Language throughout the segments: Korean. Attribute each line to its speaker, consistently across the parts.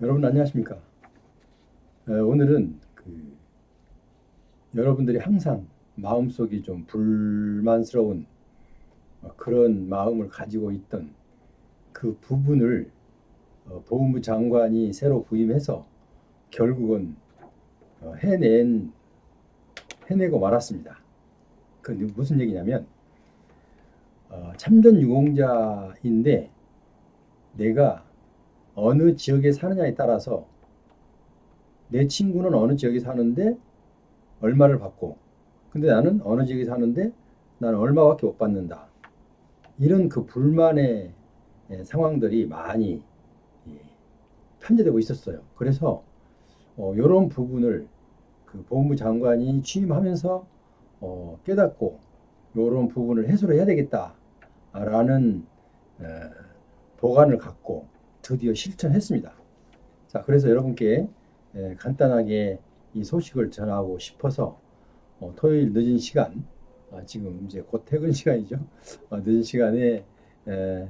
Speaker 1: 여러분 안녕하십니까? 오늘은 여러분들이 항상 마음속이 좀 불만스러운 그런 마음을 가지고 있던 그 부분을 보훈부 장관이 새로 부임해서 결국은 어, 해낸 해내고 말았습니다. 그 무슨 얘기냐면 참전 유공자인데 내가 어느 지역에 사느냐에 따라서 내 친구는 어느 지역에 사는데 얼마를 받고 근데 나는 어느 지역에 사는데 나는 얼마밖에 못 받는다. 이런 그 불만의 상황들이 많이 예, 편제되고 있었어요. 그래서 이런 부분을 그 보훈부 장관이 취임하면서 깨닫고 이런 부분을 해소를 해야 되겠다라는 어, 보관을 갖고 드디어 실천했습니다. 자, 그래서 여러분께 간단하게 이 소식을 전하고 싶어서 토요일 늦은 시간, 지금 이제 곧 퇴근 시간이죠. 늦은 시간에 에,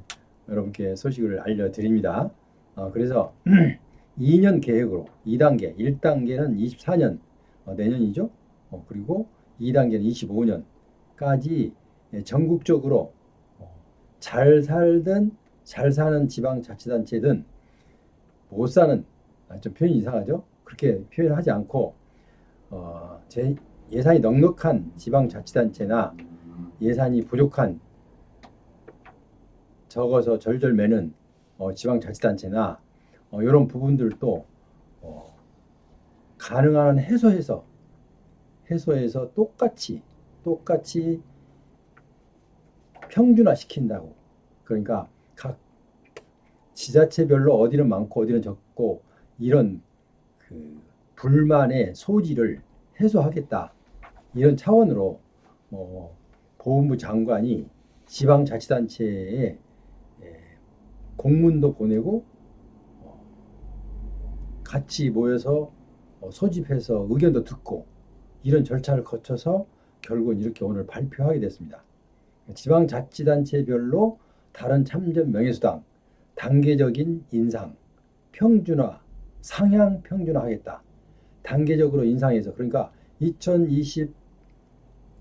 Speaker 1: 여러분께 소식을 알려드립니다. 그래서 2년 계획으로 2단계, 1단계는 24년, 내년이죠. 그리고 2단계는 25년까지 전국적으로 잘 살든 잘 사는 지방자치단체든 못 사는, 좀 표현이 이상하죠? 그렇게 표현하지 않고 제 예산이 넉넉한 지방자치단체나 예산이 부족한 적어서 절절매는 지방자치단체나 이런 부분들도 어, 가능한 한 해소해서 똑같이 평준화 시킨다고. 그러니까 각 지자체별로 어디는 많고 어디는 적고 이런 그 불만의 소지를 해소하겠다. 이런 차원으로 보훈부 장관이 지방자치단체에 공문도 보내고 같이 모여서 소집해서 의견도 듣고 이런 절차를 거쳐서 결국은 이렇게 오늘 발표하게 됐습니다. 지방자치단체별로 다른 참전 명예수당 단계적인 인상, 평준화, 상향 평준화하겠다. 단계적으로 인상해서 그러니까 2020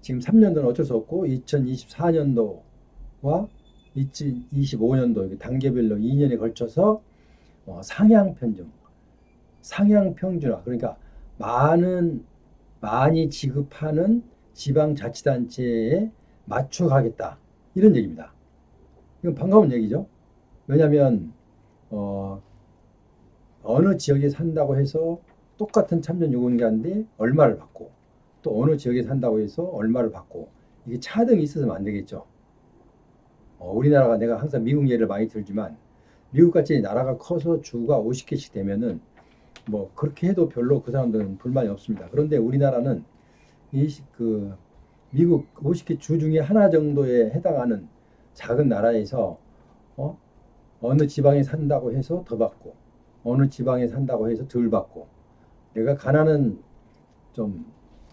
Speaker 1: 지금 3년도는 어쩔 수 없고 2024년도와 2025년도 단계별로 2년에 걸쳐서 상향 평준화 그러니까 많이 지급하는 지방자치단체에 맞춰가겠다 이런 얘기입니다. 이건 반가운 얘기죠. 왜냐하면 어, 어느 지역에 산다고 해서 똑같은 참전 유공자인데 얼마를 받고 또 어느 지역에 산다고 해서 얼마를 받고 이게 차등이 있어서는 안 되겠죠. 우리나라가 내가 항상 미국 예를 많이 들지만 미국같이 나라가 커서 주가 50개씩 되면은 뭐 그렇게 해도 별로 그 사람들은 불만이 없습니다. 그런데 우리나라는 그 미국 50개 주 중에 하나 정도에 해당하는 작은 나라에서 어? 어느 지방에 산다고 해서 더 받고 어느 지방에 산다고 해서 덜 받고 내가 가난한 좀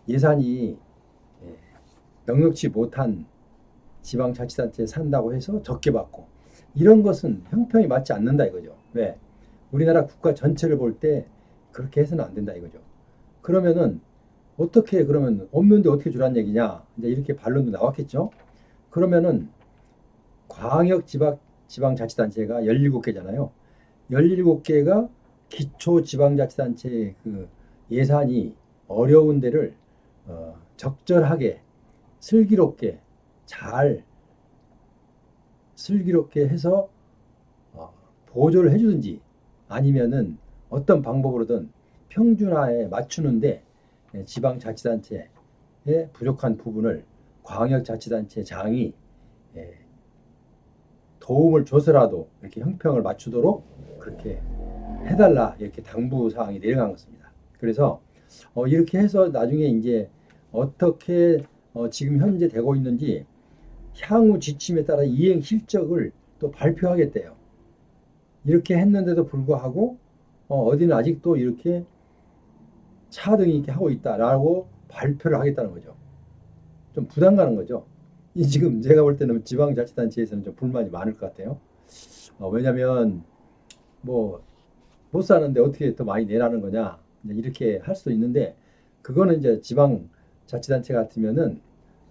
Speaker 1: 예산이 예, 넉넉지 못한 지방자치단체에 산다고 해서 적게 받고 이런 것은 형평이 맞지 않는다 이거죠. 왜? 우리나라 국가 전체를 볼 때 그렇게 해서는 안 된다 이거죠. 그러면은 어떻게 그러면 없는데 어떻게 주란 얘기냐? 이제 이렇게 반론도 나왔겠죠. 그러면은 광역 지방자치단체가 17개잖아요. 17개가 기초지방자치단체 그 예산이 어려운 데를 적절하게 슬기롭게 잘 슬기롭게 해서 어, 보조를 해주든지 아니면은 어떤 방법으로든 평준화에 맞추는데 지방자치단체의 부족한 부분을 광역자치단체 장이 예, 도움을 줘서라도 이렇게 형평을 맞추도록 그렇게 해달라 이렇게 당부 사항이 내려간 것입니다. 그래서 이렇게 해서 나중에 이제 어떻게 지금 현재 되고 있는지 향후 지침에 따라 이행 실적을 또 발표하겠대요. 이렇게 했는데도 불구하고 어디는 아직도 이렇게 차등이 이렇게 하고 있다라고 발표를 하겠다는 거죠. 좀 부담 가는 거죠. 이 지금 제가 볼 때는 지방자치단체에서는 좀 불만이 많을 것 같아요. 왜냐하면 뭐 못 사는데 어떻게 더 많이 내라는 거냐 이제 이렇게 할 수도 있는데 그거는 이제 지방자치단체 같으면은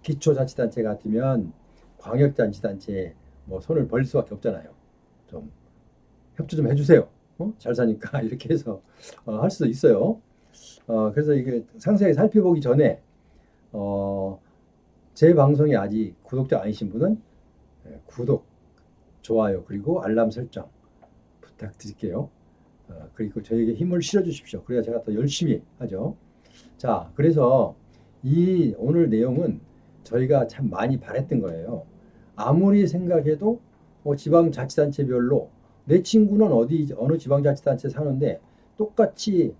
Speaker 1: 기초자치단체 같으면 광역자치단체에 뭐 손을 벌릴 수밖에 없잖아요. 좀 협조 좀 해주세요. 잘 사니까 이렇게 해서 할 수도 있어요. 그래서 이게 상세하게 살펴보기 전에 어, 제 방송이 아직 구독자 아니신 분은 구독, 좋아요 그리고 알람 설정 부탁드릴게요. 그리고 저에게 힘을 실어주십시오. 그래야 제가 더 열심히 하죠. 자, 그래서 이 오늘 내용은 저희가 참 많이 바랬던 거예요. 아무리 생각해도 지방자치단체별로 내 친구는 어느 지방자치단체 사는데 똑같이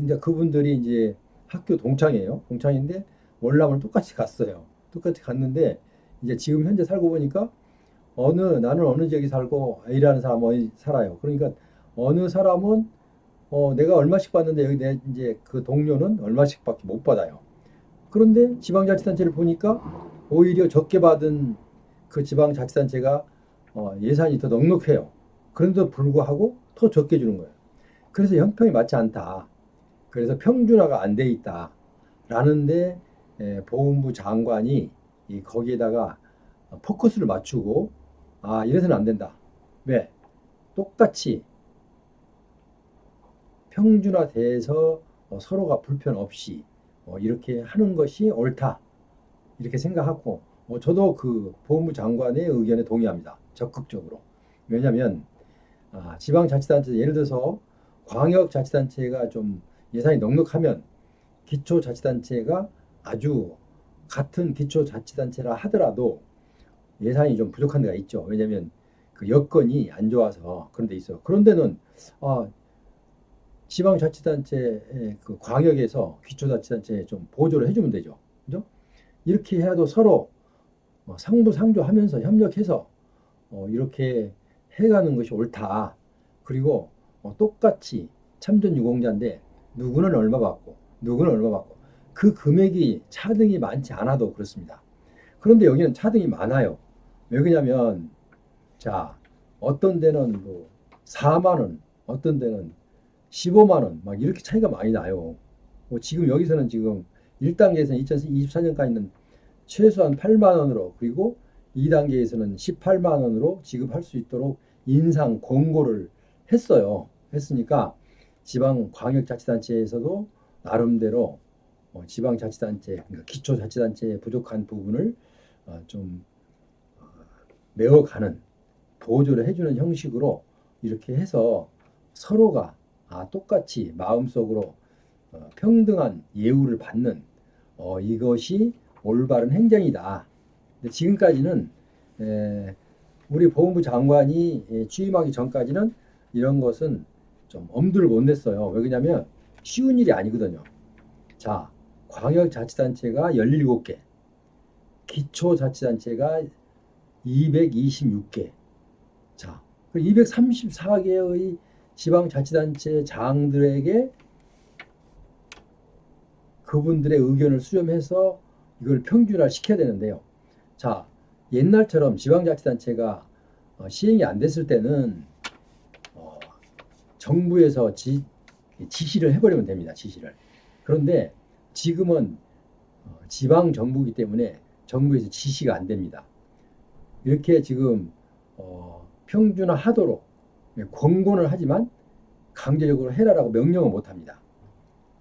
Speaker 1: 이제 그분들이 이제 학교 동창이에요. 동창인데 월남을 똑같이 갔어요. 똑같이 갔는데 이제 지금 현재 살고 보니까 나는 어느 지역에 살고 A라는 사람은 어디 살아요. 그러니까 어느 사람은 내가 얼마씩 받는데 여기 내 이제 그 동료는 얼마씩밖에 못 받아요. 그런데 지방자치단체를 보니까 오히려 적게 받은 그 지방자치단체가 예산이 더 넉넉해요. 그런데도 불구하고 더 적게 주는 거예요. 그래서 형평이 맞지 않다. 그래서 평준화가 안 돼 있다. 라는데 보훈부 장관이 거기에다가 포커스를 맞추고 이래서는 안 된다. 왜? 똑같이 평준화돼서 서로가 불편 없이 이렇게 하는 것이 옳다. 이렇게 생각하고 저도 그 보훈부 장관의 의견에 동의합니다. 적극적으로. 왜냐하면 지방자치단체 예를 들어서 광역자치단체가 좀 예산이 넉넉하면 기초자치단체가 아주 같은 기초자치단체라 하더라도 예산이 좀 부족한 데가 있죠. 왜냐하면 그 여건이 안 좋아서 그런 데 있어요. 그런 데는 지방자치단체 그 광역에서 기초자치단체에 좀 보조를 해주면 되죠. 그죠? 이렇게 해도 서로 상부상조하면서 협력해서 이렇게 해가는 것이 옳다. 그리고 똑같이 참전 유공자인데 누구는 얼마 받고 누구는 얼마 받고 그 금액이 차등이 많지 않아도 그렇습니다. 그런데 여기는 차등이 많아요. 왜 그러냐면 자 어떤 데는 뭐 4만 원, 어떤 데는 15만 원, 막 이렇게 차이가 많이 나요. 지금 여기서는 지금 1단계에서는 2024년까지는 최소한 8만 원으로 그리고 2단계에서는 18만 원으로 지급할 수 있도록 인상 권고를 했어요. 했으니까 지방 광역자치단체에서도 나름대로 지방자치단체, 그러니까 기초자치단체의 부족한 부분을 좀 메워가는 보조를 해주는 형식으로 이렇게 해서 서로가 똑같이 마음속으로 평등한 예우를 받는 이것이 올바른 행정이다. 근데 지금까지는 우리 보훈부 장관이 취임하기 전까지는 이런 것은 좀 엄두를 못 냈어요. 왜 그러냐면 쉬운 일이 아니거든요. 자, 광역자치단체가 17개, 기초자치단체가 226개. 자, 234개의 지방자치단체 장들에게 그분들의 의견을 수렴해서 이걸 평준화 시켜야 되는데요. 자, 옛날처럼 지방자치단체가 시행이 안 됐을 때는 정부에서 지시를 해버리면 됩니다. 지시를. 그런데 지금은 지방정부이기 때문에 정부에서 지시가 안 됩니다. 이렇게 지금 평준화하도록 권고는 하지만 강제적으로 해라라고 명령은 못합니다.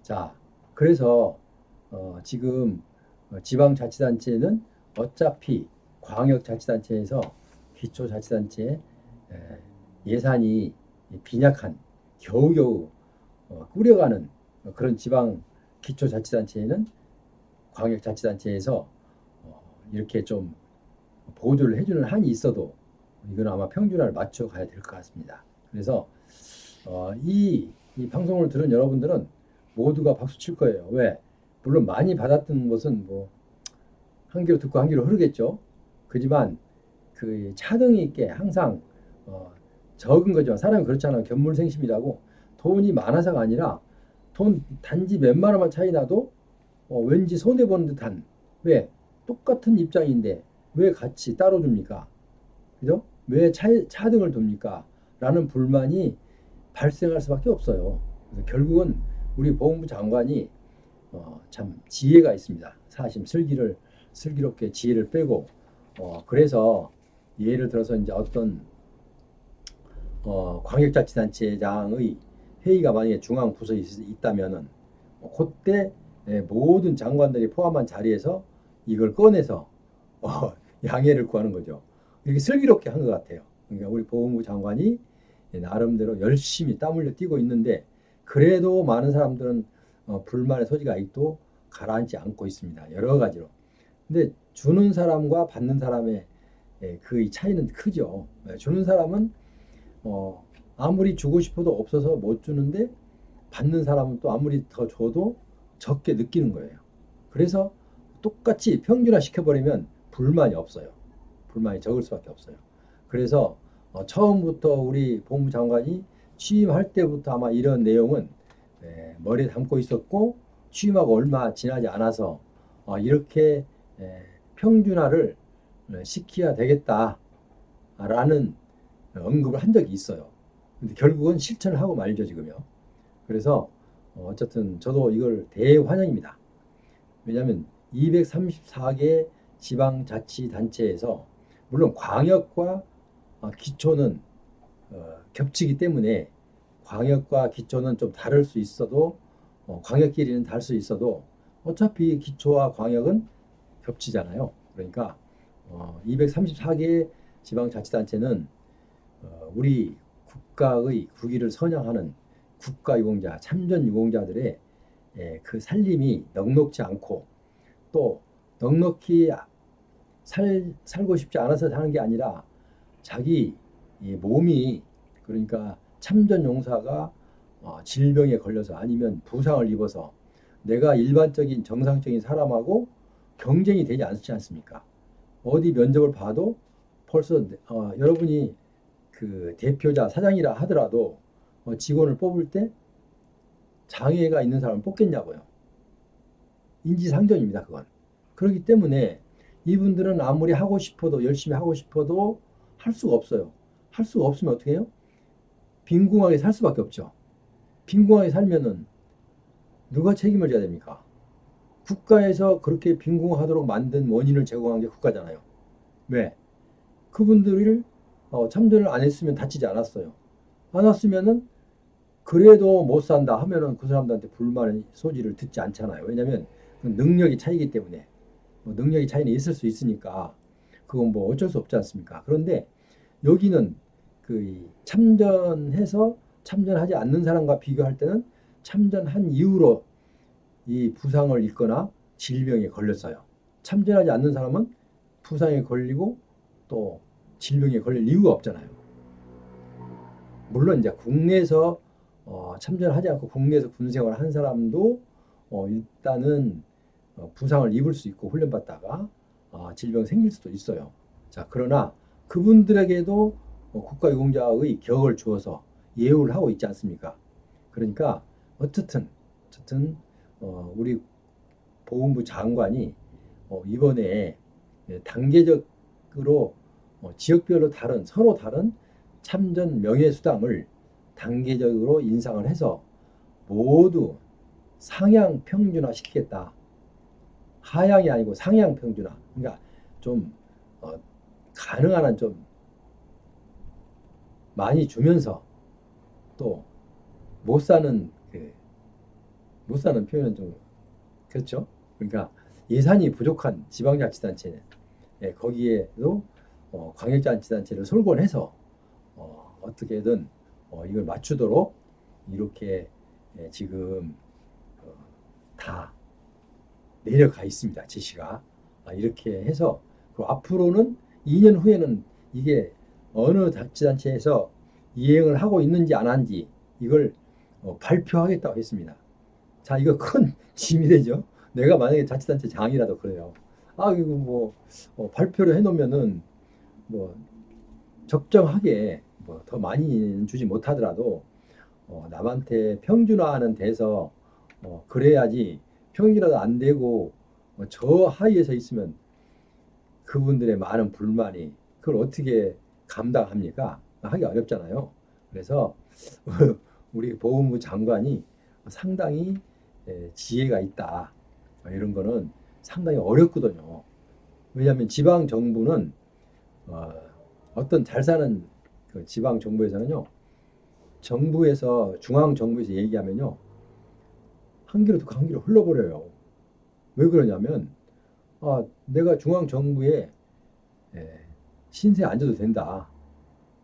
Speaker 1: 자, 그래서 지금 지방자치단체는 어차피 광역자치단체에서 기초자치단체 예산이 빈약한 겨우겨우 꾸려가는 그런 지방 기초자치단체에는 광역자치단체에서 이렇게 좀 보조를 해주는 한이 있어도 이건 아마 평준화를 맞춰 가야 될 것 같습니다. 그래서 이 방송을 들은 여러분들은 모두가 박수 칠 거예요. 왜? 물론 많이 받았던 것은 뭐 한 귀로 듣고 한 귀로 흐르겠죠. 그지만 그 차등이 있게 항상 적은 거죠. 사람이 그렇잖아요. 견물생심이라고 돈이 많아서가 아니라 돈 단지 몇만 원만 차이 나도 왠지 손해 보는 듯한 왜 똑같은 입장인데 왜 같이 따로 줍니까? 그죠? 왜 차등을 둡니까? 라는 불만이 발생할 수밖에 없어요. 그래서 결국은 우리 보훈부 장관이 참 지혜가 있습니다. 사심 슬기롭게 지혜를 빼고 그래서 예를 들어서 이제 어떤 광역자치단체장의 회의가 만약에 중앙부서에 있다면은 그때 모든 장관들이 포함한 자리에서 이걸 꺼내서 양해를 구하는 거죠. 이렇게 슬기롭게 한 것 같아요. 그러니까 우리 보훈부 장관이 나름대로 열심히 땀 흘려 뛰고 있는데 그래도 많은 사람들은 불만의 소지가 아직도 가라앉지 않고 있습니다. 여러 가지로. 근데 주는 사람과 받는 사람의 그 차이는 크죠. 주는 사람은 아무리 주고 싶어도 없어서 못 주는데 받는 사람은 또 아무리 더 줘도 적게 느끼는 거예요. 그래서 똑같이 평준화 시켜버리면 불만이 없어요. 불만이 적을 수밖에 없어요. 그래서 처음부터 우리 법무부 장관이 취임할 때부터 아마 이런 내용은 머리에 담고 있었고 취임하고 얼마 지나지 않아서 이렇게 평준화를 시켜야 되겠다라는 언급을 한 적이 있어요. 근데 결국은 실천을 하고 말죠 지금요. 그래서 어쨌든 저도 이걸 대환영입니다. 왜냐하면 234개 지방자치단체에서 물론 광역과 기초는 겹치기 때문에 광역과 기초는 좀 다를 수 있어도 광역끼리는 다를 수 있어도 어차피 기초와 광역은 겹치잖아요. 그러니까 234개 지방자치단체는 우리 국가의 국위를 선양하는 국가유공자, 참전유공자들의 그 살림이 넉넉지 않고 또 넉넉히 살고 싶지 않아서 사는 게 아니라 자기 몸이 그러니까 참전용사가 질병에 걸려서 아니면 부상을 입어서 내가 일반적인 정상적인 사람하고 경쟁이 되지 않지 않습니까? 어디 면접을 봐도 벌써 여러분이 그 대표자 사장이라 하더라도 직원을 뽑을 때 장애가 있는 사람을 뽑겠냐고요. 인지상정입니다, 그건. 그렇기 때문에 이분들은 아무리 하고 싶어도 열심히 하고 싶어도 할 수가 없어요. 할 수가 없으면 어떻게 해요? 빈궁하게 살 수밖에 없죠. 빈궁하게 살면은 누가 책임을 져야 됩니까? 국가에서 그렇게 빈궁하도록 만든 원인을 제공한 게 국가잖아요. 왜? 그분들을 참전을 안 했으면 다치지 않았어요. 안 왔으면은 그래도 못 산다 하면은 그 사람들한테 불만의 소지를 듣지 않잖아요. 왜냐하면 그 능력이 차이기 때문에 능력이 차이는 있을 수 있으니까 그건 뭐 어쩔 수 없지 않습니까? 그런데 여기는 그 참전해서 참전하지 않는 사람과 비교할 때는 참전한 이후로 이 부상을 입거나 질병에 걸렸어요. 참전하지 않는 사람은 부상에 걸리고 또 질병에 걸릴 이유가 없잖아요. 물론 이제 국내에서 참전하지 않고 국내에서 군생활을 한 사람도 일단은 부상을 입을 수 있고 훈련받다가 질병이 생길 수도 있어요. 자, 그러나 그분들에게도 국가유공자의 격을 주어서 예우를 하고 있지 않습니까? 그러니까 어쨌든 우리 보훈부 장관이 이번에 단계적으로 지역별로 서로 다른 참전 명예수당을 단계적으로 인상을 해서 모두 상향 평준화 시키겠다. 하향이 아니고 상향 평준화. 그러니까 좀 가능한 한 좀 많이 주면서 또 못 사는 못 사는 표현은 좀 그렇죠. 그러니까 예산이 부족한 지방자치단체는 거기에도 광역자치단체를 솔곤해서 어떻게든 이걸 맞추도록 이렇게 지금 다 내려가 있습니다. 지시가 이렇게 해서 앞으로는 2년 후에는 이게 어느 자치단체에서 이행을 하고 있는지 안 한지 이걸 발표하겠다고 했습니다. 자, 이거 큰 짐이 되죠. 내가 만약에 자치단체 장이라도 그래요. 이거 뭐 발표를 해놓으면은 뭐 적정하게 뭐 더 많이 주지 못하더라도 남한테 평준화하는 데서 그래야지 평준화도 안 되고 저 하위에서 있으면 그분들의 많은 불만이 그걸 어떻게 감당합니까? 하기 어렵잖아요. 그래서 우리 보훈부 장관이 상당히 지혜가 있다. 이런 거는 상당히 어렵거든요. 왜냐하면 지방 정부는 어떤 잘 사는 그 지방 정부에서는요, 정부에서 중앙 정부에서 얘기하면요, 한 귀로 듣고 한 귀로 흘러버려요. 왜 그러냐면 내가 중앙 정부에 신세에 앉아도 된다.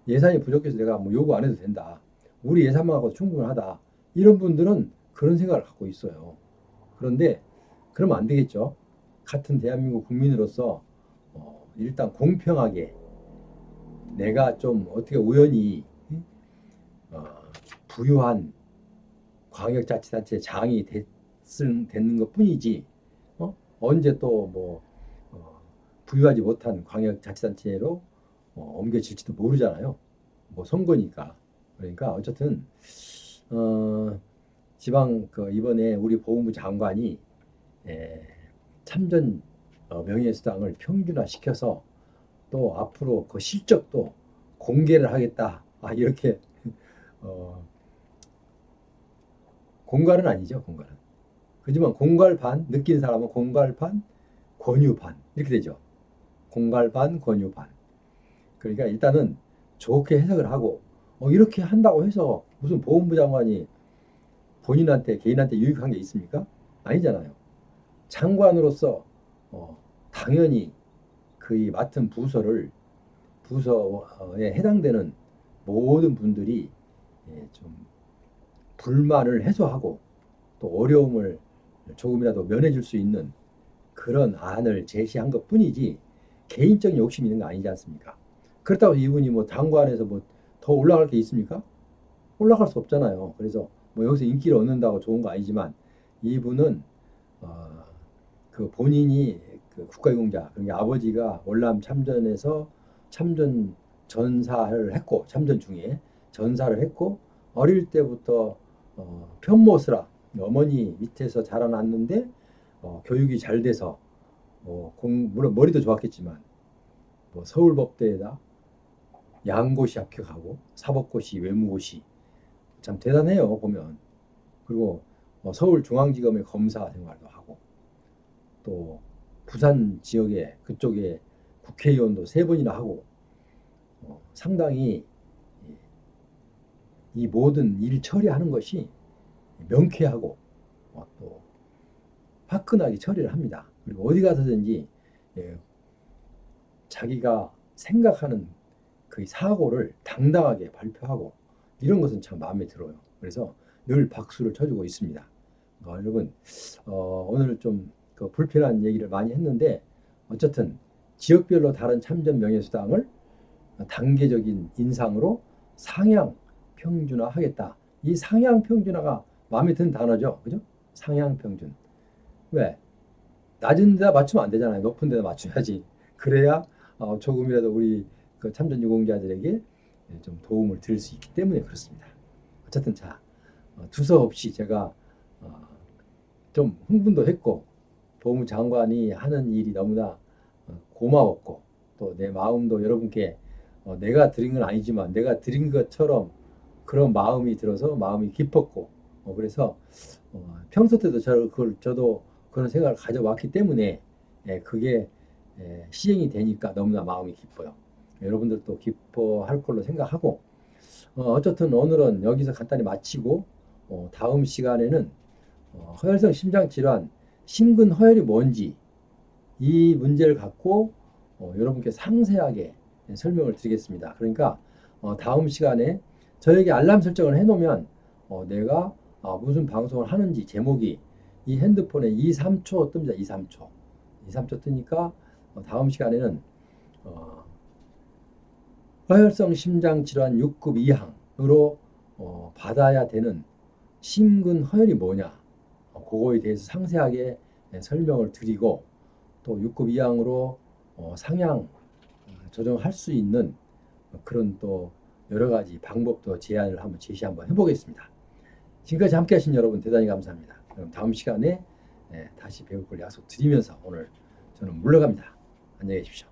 Speaker 1: 예산이 부족해서 내가 뭐 요구 안 해도 된다. 우리 예산만 갖고 충분하다. 이런 분들은 그런 생각을 갖고 있어요. 그런데 그러면 안 되겠죠. 같은 대한민국 국민으로서 일단 공평하게 내가 좀 어떻게 우연히 어, 부유한 광역자치단체 장이 됐는 것 뿐이지 언제 또 뭐 부유하지 못한 광역자치단체로 옮겨질지도 모르잖아요. 뭐 선거니까. 그러니까 어쨌든 지방 이번에 우리 보훈부 장관이 참전 명예수당을 평준화시켜서 또 앞으로 그 실적도 공개를 하겠다. 이렇게 공갈은 아니죠, 공갈은. 그지만 공갈반 느낀 사람은 공갈반 권유반 이렇게 되죠. 공갈반 권유반. 그러니까 일단은 좋게 해석을 하고 이렇게 한다고 해서 무슨 보훈부 장관이 본인한테 개인한테 유익한 게 있습니까? 아니잖아요. 장관으로서 당연히 그 맡은 부서에 해당되는 모든 분들이 좀 불만을 해소하고 또 어려움을 조금이라도 면해줄 수 있는 그런 안을 제시한 것 뿐이지 개인적인 욕심이 있는 거 아니지 않습니까? 그렇다고 이분이 뭐 장관에서 뭐 더 올라갈 게 있습니까? 올라갈 수 없잖아요. 그래서 뭐 여기서 인기를 얻는다고 좋은 거 아니지만 이분은 그 본인이 그 국가유공자, 그러니까 아버지가 월남 참전에서 참전 전사를 했고 참전 중에 전사를 했고 어릴 때부터 편모스라 어머니 밑에서 자라났는데 교육이 잘 돼서 물론 머리도 좋았겠지만 뭐 서울법대에다 양고시 합격하고 사법고시 외무고시 참 대단해요 보면. 그리고 서울중앙지검의 검사 생활도 하고 또 부산 지역에 그쪽에 국회의원도 3번이나 하고 상당히 이 모든 일 처리하는 것이 명쾌하고 또 화끈하게 처리를 합니다. 그리고 어디 가서든지 자기가 생각하는 그 사고를 당당하게 발표하고 이런 것은 참 마음에 들어요. 그래서 늘 박수를 쳐주고 있습니다. 여러분 오늘 좀 그 불편한 얘기를 많이 했는데 어쨌든 지역별로 다른 참전 명예수당을 단계적인 인상으로 상향 평준화하겠다. 이 상향 평준화가 마음에 드는 단어죠. 그죠? 상향 평준. 왜? 낮은 데다 맞추면 안 되잖아요. 높은 데다 맞춰야지. 그래야 조금이라도 우리 그 참전 유공자들에게 좀 도움을 드릴 수 있기 때문에 그렇습니다. 어쨌든 자 두서없이 제가 좀 흥분도 했고 보훈 장관이 하는 일이 너무나 고마웠고 또 내 마음도 여러분께 내가 드린 건 아니지만 내가 드린 것처럼 그런 마음이 들어서 마음이 깊었고 그래서 평소 때도 저도 그런 생각을 가져왔기 때문에 그게 시행이 되니까 너무나 마음이 기뻐요. 여러분들도 기뻐할 걸로 생각하고 어쨌든 오늘은 여기서 간단히 마치고 다음 시간에는 허혈성 심장질환 심근허혈이 뭔지 이 문제를 갖고 여러분께 상세하게 설명을 드리겠습니다. 그러니까 다음 시간에 저에게 알람 설정을 해놓으면 내가 무슨 방송을 하는지 제목이 이 핸드폰에 2, 3초 뜹니다. 2, 3초. 2, 3초 뜨니까 다음 시간에는 허혈성 심장질환 6급 이항으로 받아야 되는 심근허혈이 뭐냐 그거에 대해서 상세하게 설명을 드리고 또 6급 이항으로 상향 조정할 수 있는 그런 또 여러 가지 방법도 제안을 한번 해보겠습니다. 지금까지 함께 하신 여러분 대단히 감사합니다. 그럼 다음 시간에 다시 배울 걸 약속드리면서 오늘 저는 물러갑니다. 안녕히 계십시오.